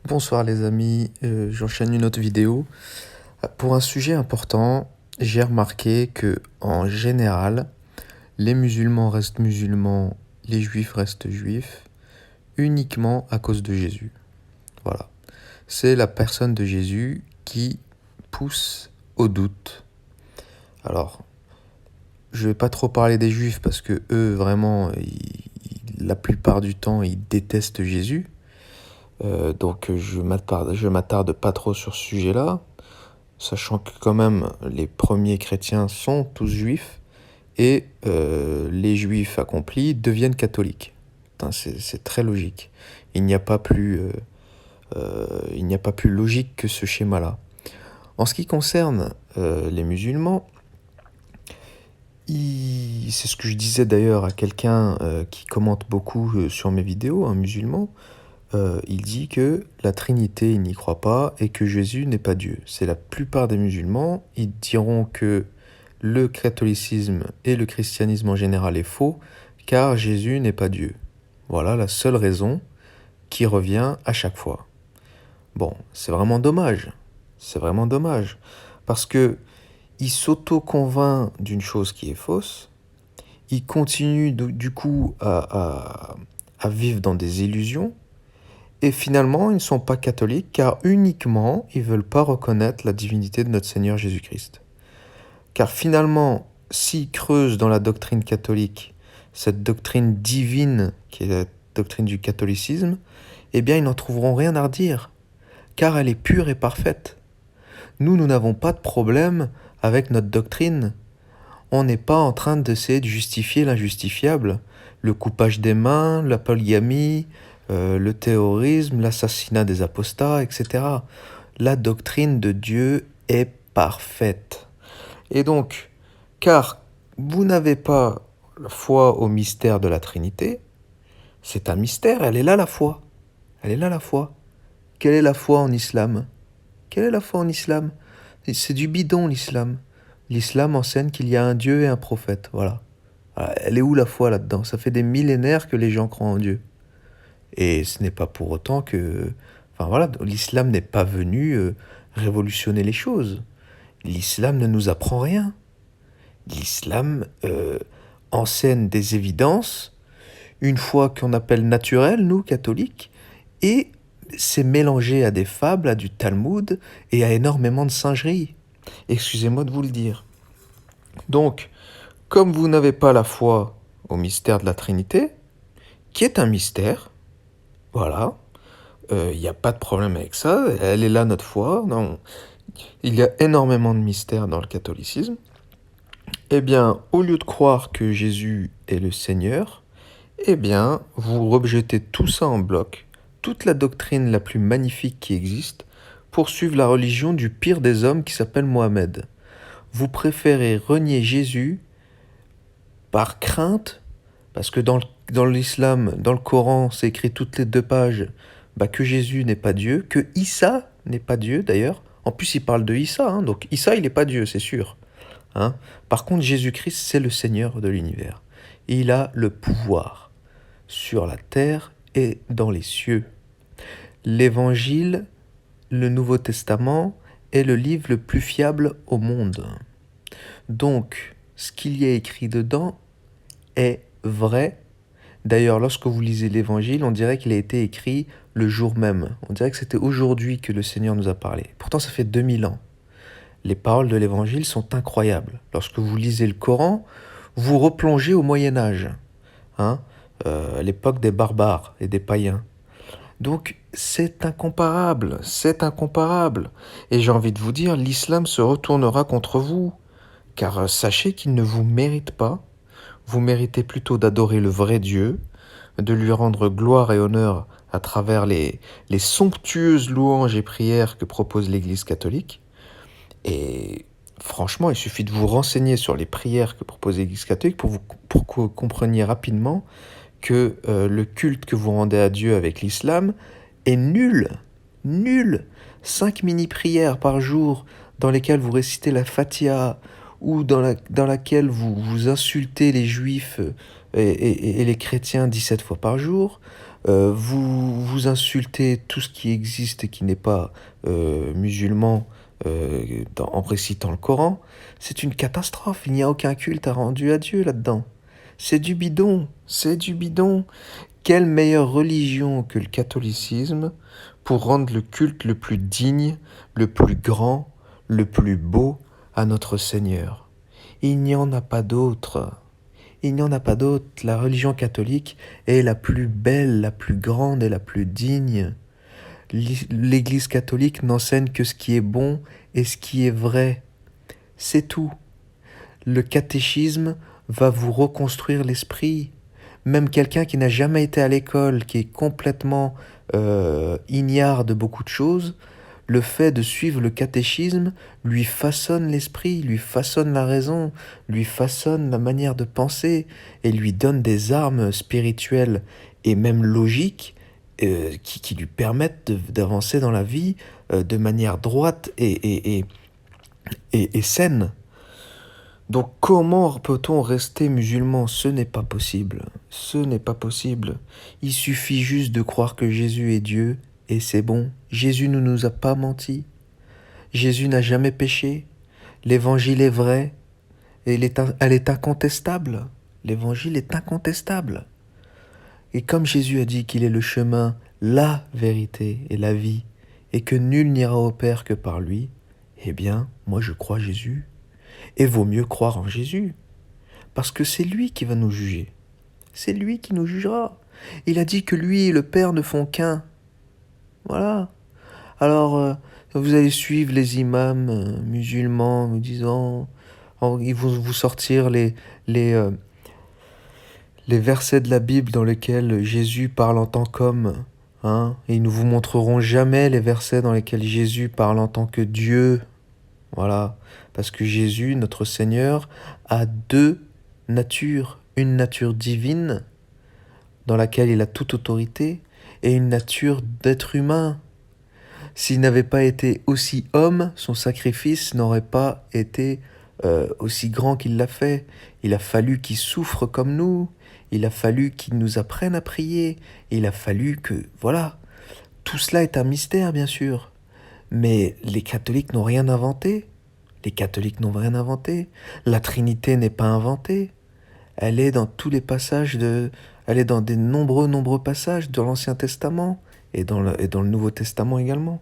Bonsoir les amis, j'enchaîne une autre vidéo. Pour un sujet important, j'ai remarqué que en général, les musulmans restent musulmans, les juifs restent juifs, uniquement à cause de Jésus. Voilà. C'est la personne de Jésus qui pousse au doute. Alors, je vais pas trop parler des juifs parce que eux, vraiment, la plupart du temps, ils détestent Jésus. Donc je m'attarde pas trop sur ce sujet-là, sachant que quand même les premiers chrétiens sont tous juifs et les juifs accomplis deviennent catholiques. C'est très logique. Il n'y a pas plus, il n'y a pas plus logique que ce schéma-là. En ce qui concerne les musulmans, c'est ce que je disais d'ailleurs à quelqu'un qui commente beaucoup sur mes vidéos, un musulman. Il dit que la Trinité, il n'y croit pas et que Jésus n'est pas Dieu. C'est la plupart des musulmans, ils diront que le catholicisme et le christianisme en général est faux, car Jésus n'est pas Dieu. Voilà la seule raison qui revient à chaque fois. Bon, c'est vraiment dommage. C'est vraiment dommage. Parce que il s'auto-convainc d'une chose qui est fausse, il continue du coup à vivre dans des illusions. Et finalement, ils ne sont pas catholiques car uniquement, ils ne veulent pas reconnaître la divinité de notre Seigneur Jésus-Christ. Car finalement, s'ils creusent dans la doctrine catholique, cette doctrine divine qui est la doctrine du catholicisme, eh bien, ils n'en trouveront rien à redire, car elle est pure et parfaite. Nous n'avons pas de problème avec notre doctrine. On n'est pas en train d'essayer de justifier l'injustifiable, le coupage des mains, la polygamie, le terrorisme, l'assassinat des apostats, etc. La doctrine de Dieu est parfaite. Et donc, car vous n'avez pas la foi au mystère de la Trinité, c'est un mystère, elle est là la foi. Elle est là la foi. Quelle est la foi en islam? Quelle est la foi en islam? C'est du bidon l'islam. L'islam enseigne qu'il y a un Dieu et un prophète, voilà. Elle est où la foi là-dedans? Ça fait des millénaires que les gens croient en Dieu. Et ce n'est pas pour autant que... Enfin voilà, l'islam n'est pas venu révolutionner les choses. L'islam ne nous apprend rien. L'islam enseigne des évidences, une foi qu'on appelle naturelle, nous, catholiques, et c'est mélangé à des fables, à du Talmud et à énormément de singeries. Excusez-moi de vous le dire. Donc, comme vous n'avez pas la foi au mystère de la Trinité, qui est un mystère, voilà, il n'y a pas de problème avec ça, elle est là notre foi, non. Il y a énormément de mystères dans le catholicisme. Eh bien, au lieu de croire que Jésus est le Seigneur, eh bien, vous rejetez tout ça en bloc, toute la doctrine la plus magnifique qui existe, pour suivre la religion du pire des hommes qui s'appelle Mohamed. Vous préférez renier Jésus par crainte, parce que dans l'islam, dans le Coran, c'est écrit toutes les 2 pages, que Jésus n'est pas Dieu, que Issa n'est pas Dieu d'ailleurs. En plus, il parle de Issa, donc Issa, il n'est pas Dieu, c'est sûr. Par contre, Jésus-Christ, c'est le Seigneur de l'univers. Et il a le pouvoir sur la terre et dans les cieux. L'Évangile, le Nouveau Testament, est le livre le plus fiable au monde. Donc, ce qu'il y a écrit dedans est vrai. D'ailleurs, lorsque vous lisez l'Évangile, on dirait qu'il a été écrit le jour même. On dirait que c'était aujourd'hui que le Seigneur nous a parlé. Pourtant, ça fait 2000 ans. Les paroles de l'Évangile sont incroyables. Lorsque vous lisez le Coran, vous replongez au Moyen-Âge, à l'époque des barbares et des païens. Donc, c'est incomparable, c'est incomparable. Et j'ai envie de vous dire, l'islam se retournera contre vous, car sachez qu'il ne vous mérite pas. Vous méritez plutôt d'adorer le vrai Dieu, de lui rendre gloire et honneur à travers les somptueuses louanges et prières que propose l'Église catholique. Et franchement, il suffit de vous renseigner sur les prières que propose l'Église catholique pour que vous compreniez rapidement que le culte que vous rendez à Dieu avec l'islam est nul. Nul. 5 mini-prières par jour dans lesquelles vous récitez la Fatiha ou dans laquelle vous insultez les juifs et les chrétiens 17 fois par jour. vous insultez tout ce qui existe et qui n'est pas musulman en récitant le Coran. C'est une catastrophe. Il n'y a aucun culte rendu à Dieu là-dedans. C'est du bidon, c'est du bidon. Quelle meilleure religion que le catholicisme pour rendre le culte le plus digne, le plus grand, le plus beau à notre Seigneur? Il n'y en a pas d'autre. Il n'y en a pas d'autre. La religion catholique est la plus belle, la plus grande et la plus digne. L'Église catholique n'enseigne que ce qui est bon et ce qui est vrai. C'est tout. Le catéchisme va vous reconstruire l'esprit. Même quelqu'un qui n'a jamais été à l'école, qui est complètement ignare de beaucoup de choses, le fait de suivre le catéchisme lui façonne l'esprit, lui façonne la raison, lui façonne la manière de penser et lui donne des armes spirituelles et même logiques qui lui permettent d'avancer dans la vie de manière droite et saine. Donc comment peut-on rester musulman? Ce n'est pas possible. Ce n'est pas possible. Il suffit juste de croire que Jésus est Dieu et c'est bon. Jésus ne nous a pas menti. Jésus n'a jamais péché. L'évangile est vrai et elle est incontestable. L'évangile est incontestable. Et comme Jésus a dit qu'il est le chemin, la vérité et la vie, et que nul n'ira au Père que par lui, eh bien, moi je crois Jésus. Et vaut mieux croire en Jésus, parce que c'est lui qui va nous juger. C'est lui qui nous jugera. Il a dit que lui et le Père ne font qu'un. Voilà. Alors, vous allez suivre les imams musulmans nous disant, ils vont vous sortir les versets de la Bible dans lesquels Jésus parle en tant qu'homme. Hein, et ils ne vous montreront jamais les versets dans lesquels Jésus parle en tant que Dieu. Voilà, parce que Jésus, notre Seigneur, a deux natures. Une nature divine, dans laquelle il a toute autorité, et une nature d'être humain. S'il n'avait pas été aussi homme, son sacrifice n'aurait pas été aussi grand qu'il l'a fait. Il a fallu qu'il souffre comme nous, il a fallu qu'il nous apprenne à prier, il a fallu que... Voilà, tout cela est un mystère, bien sûr. Mais les catholiques n'ont rien inventé. Les catholiques n'ont rien inventé. La Trinité n'est pas inventée. Elle est dans tous les passages elle est dans des nombreux passages de l'Ancien Testament et dans le Nouveau Testament également.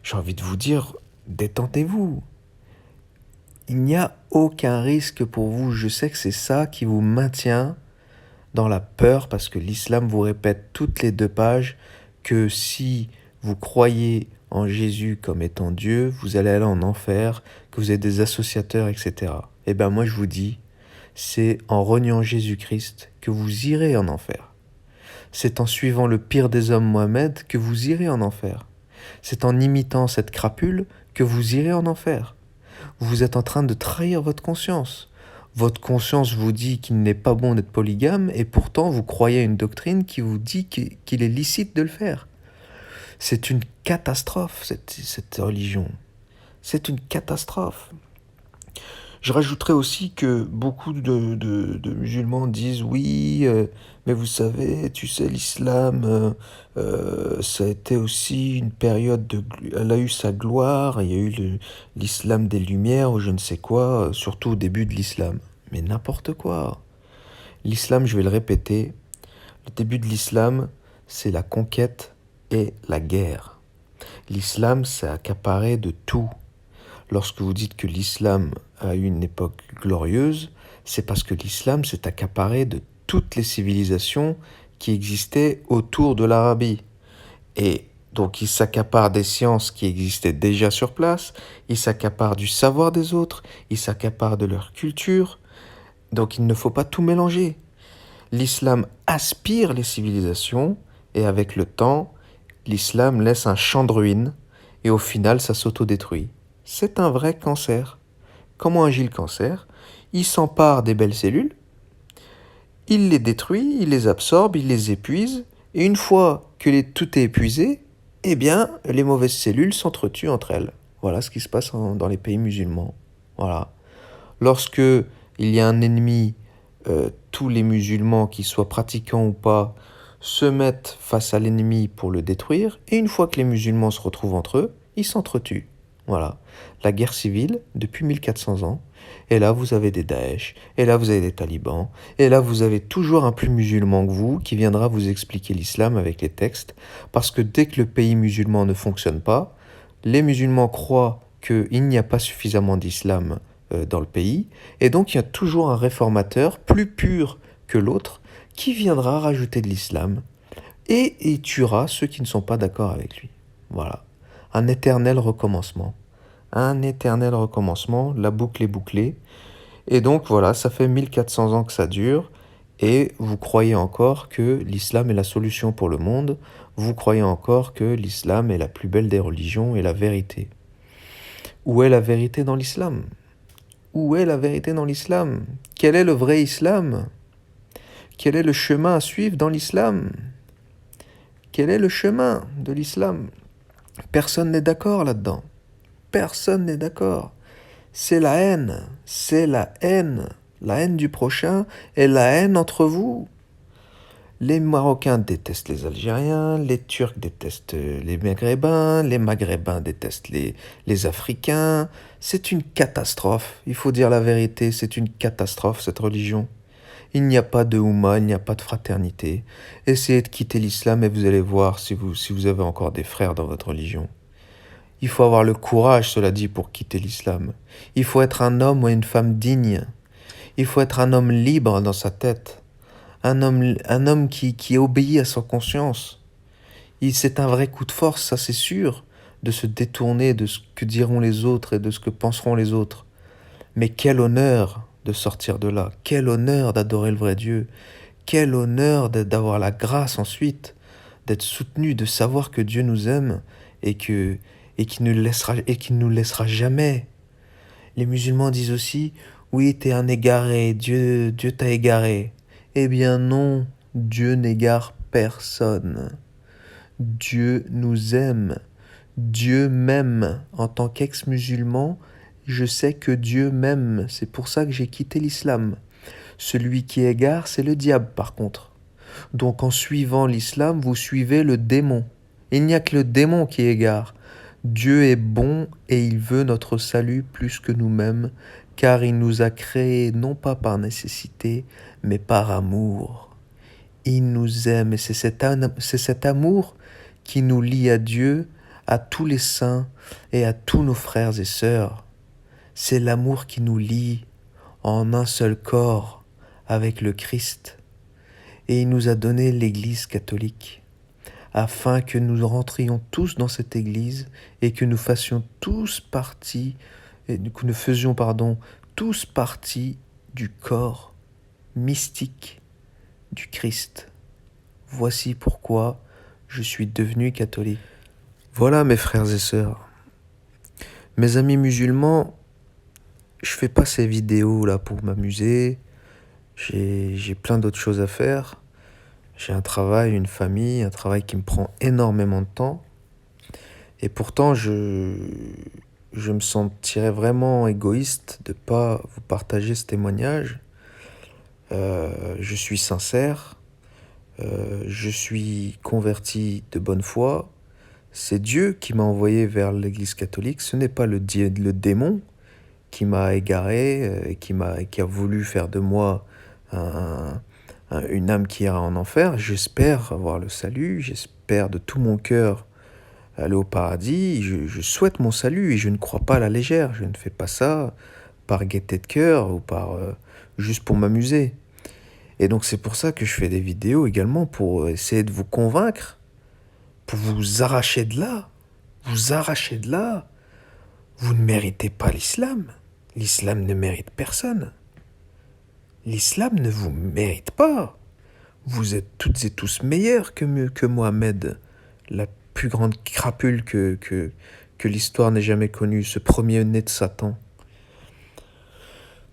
J'ai envie de vous dire, détendez-vous. Il n'y a aucun risque pour vous. Je sais que c'est ça qui vous maintient dans la peur parce que l'islam vous répète toutes les 2 pages que si vous croyez en Jésus comme étant Dieu, vous allez aller en enfer, que vous êtes des associateurs, etc. Eh bien moi je vous dis, c'est en reniant Jésus-Christ que vous irez en enfer. C'est en suivant le pire des hommes, Mohamed, que vous irez en enfer. C'est en imitant cette crapule que vous irez en enfer. Vous êtes en train de trahir votre conscience. Votre conscience vous dit qu'il n'est pas bon d'être polygame et pourtant vous croyez à une doctrine qui vous dit qu'il est licite de le faire. C'est une catastrophe, cette religion. C'est une catastrophe. Je rajouterais aussi que beaucoup de musulmans disent oui, mais vous savez, tu sais, l'islam, ça a été aussi une période elle a eu sa gloire, il y a eu l'islam des Lumières ou je ne sais quoi, surtout au début de l'islam. Mais n'importe quoi. L'islam, je vais le répéter, le début de l'islam, c'est la conquête et la guerre. L'islam s'est accaparé de tout. Lorsque vous dites que l'islam a eu une époque glorieuse, c'est parce que l'islam s'est accaparé de toutes les civilisations qui existaient autour de l'Arabie. Et donc il s'accapare des sciences qui existaient déjà sur place, il s'accapare du savoir des autres, il s'accapare de leur culture. Donc il ne faut pas tout mélanger. L'islam aspire les civilisations et avec le temps, l'islam laisse un champ de ruines et au final ça s'autodétruit. C'est un vrai cancer. Comment agit le cancer? Il s'empare des belles cellules, il les détruit, il les absorbe, il les épuise, et une fois que tout est épuisé, eh bien, les mauvaises cellules s'entretuent entre elles. Voilà ce qui se passe dans les pays musulmans. Voilà. Lorsque il y a un ennemi, tous les musulmans, qu'ils soient pratiquants ou pas, se mettent face à l'ennemi pour le détruire, et une fois que les musulmans se retrouvent entre eux, ils s'entretuent. Voilà, la guerre civile depuis 1400 ans, et là vous avez des Daesh, et là vous avez des talibans, et là vous avez toujours un plus musulman que vous qui viendra vous expliquer l'islam avec les textes, parce que dès que le pays musulman ne fonctionne pas, les musulmans croient qu'il n'y a pas suffisamment d'islam dans le pays, et donc il y a toujours un réformateur plus pur que l'autre qui viendra rajouter de l'islam et il tuera ceux qui ne sont pas d'accord avec lui. Voilà. Un éternel recommencement. Un éternel recommencement, la boucle est bouclée. Et donc voilà, ça fait 1400 ans que ça dure et vous croyez encore que l'islam est la solution pour le monde, vous croyez encore que l'islam est la plus belle des religions et la vérité. Où est la vérité dans l'islam? Où est la vérité dans l'islam? Quel est le vrai islam? Quel est le chemin à suivre dans l'islam? Quel est le chemin de l'islam? Personne n'est d'accord là-dedans. Personne n'est d'accord. C'est la haine. C'est la haine. La haine du prochain et la haine entre vous. Les Marocains détestent les Algériens, les Turcs détestent les Maghrébins détestent les Africains. C'est une catastrophe. Il faut dire la vérité, c'est une catastrophe cette religion. Il n'y a pas de Oumma, il n'y a pas de fraternité. Essayez de quitter l'islam et vous allez voir si vous avez encore des frères dans votre religion. Il faut avoir le courage, cela dit, pour quitter l'islam. Il faut être un homme ou une femme digne. Il faut être un homme libre dans sa tête. Un homme qui obéit à sa conscience. C'est un vrai coup de force, ça c'est sûr, de se détourner de ce que diront les autres et de ce que penseront les autres. Mais quel honneur de sortir de là, quel honneur d'adorer le vrai Dieu, quel honneur d'avoir la grâce ensuite, d'être soutenu, de savoir que Dieu nous aime et qu'il nous laissera jamais. Les musulmans disent aussi, oui, t'es un égaré, Dieu t'a égaré. Eh bien non, Dieu n'égare personne. Dieu nous aime. Dieu m'aime. En tant qu'ex-musulman, je sais que Dieu m'aime. C'est pour ça que j'ai quitté l'islam. Celui qui égare, c'est le diable par contre. Donc en suivant l'islam, vous suivez le démon. Il n'y a que le démon qui égare. Dieu est bon et il veut notre salut plus que nous-mêmes, car il nous a créés non pas par nécessité, mais par amour. Il nous aime et c'est cet amour qui nous lie à Dieu, à tous les saints et à tous nos frères et sœurs. C'est l'amour qui nous lie en un seul corps avec le Christ. Et il nous a donné l'Église catholique, afin que nous rentrions tous dans cette Église et que nous fassions tous partie, et que nous faisions, tous partie du corps mystique du Christ. Voici pourquoi je suis devenu catholique. Voilà mes frères et sœurs. Mes amis musulmans, je fais pas ces vidéos là pour m'amuser. J'ai plein d'autres choses à faire. J'ai un travail, une famille, un travail qui me prend énormément de temps. Et pourtant, je me sentirais vraiment égoïste de pas vous partager ce témoignage. Je suis sincère. Je suis converti de bonne foi. C'est Dieu qui m'a envoyé vers l'Église catholique. Ce n'est pas le démon qui m'a égaré et qui a voulu faire de moi une âme qui ira en enfer. J'espère avoir le salut. J'espère de tout mon cœur aller au paradis. Je souhaite mon salut et je ne crois pas à la légère. Je ne fais pas ça par gaieté de cœur ou juste pour m'amuser. Et donc c'est pour ça que je fais des vidéos également pour essayer de vous convaincre, pour vous arracher de là. Vous arracher de là. Vous ne méritez pas l'islam. L'islam ne mérite personne. L'islam ne vous mérite pas. Vous êtes toutes et tous meilleurs que Mohamed, la plus grande crapule que l'histoire n'ait jamais connue, ce premier-né de Satan.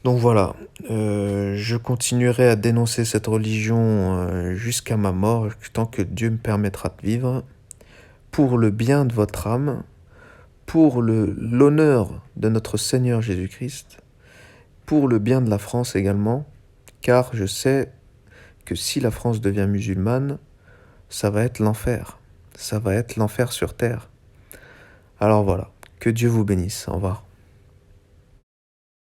Donc voilà, je continuerai à dénoncer cette religion jusqu'à ma mort, tant que Dieu me permettra de vivre, pour le bien de votre âme, pour l'honneur de notre Seigneur Jésus-Christ, pour le bien de la France également, car je sais que si la France devient musulmane, ça va être l'enfer. Ça va être l'enfer sur terre. Alors voilà, que Dieu vous bénisse. Au revoir.